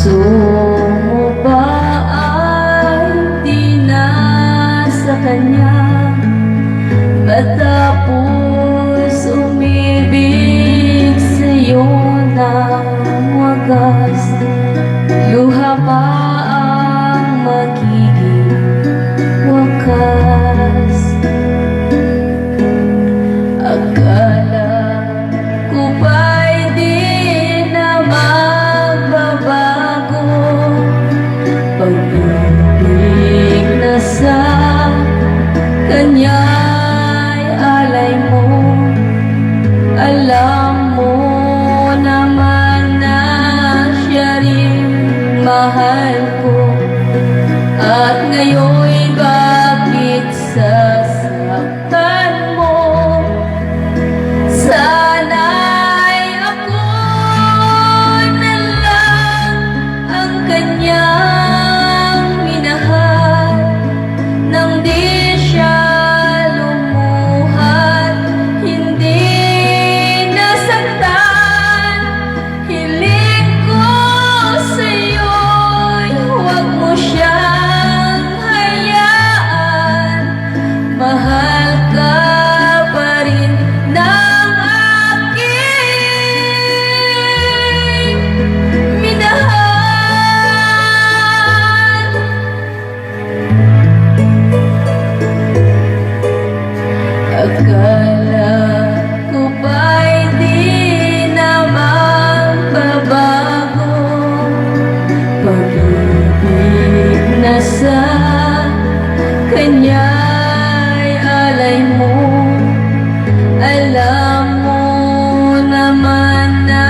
Puso mo ba ay di na sa kanya? Matapos umibig sa'yo ng wagas, luha pa ang magiging wakas. Akala ko ba'y di na magbabago, pag-ibig na sa kanya'y alay mo. Alam mo naman na siya rin mahal ko, at ngayon'y bakit sasaktan mo? Sana'y ako na lang ang kanyang minahal, nang di siya lumuhat, hindi nasaktan. Hiling ko sa'yo'y huwag mo siyang hayaan. Mahal ka pa rin ng aking minahal. Akala ko ba'y di na magbabago, pag-ibig na sa kanya'y alay mo. Alam mo naman na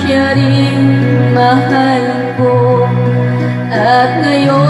siya rin mahal ko, at ngayon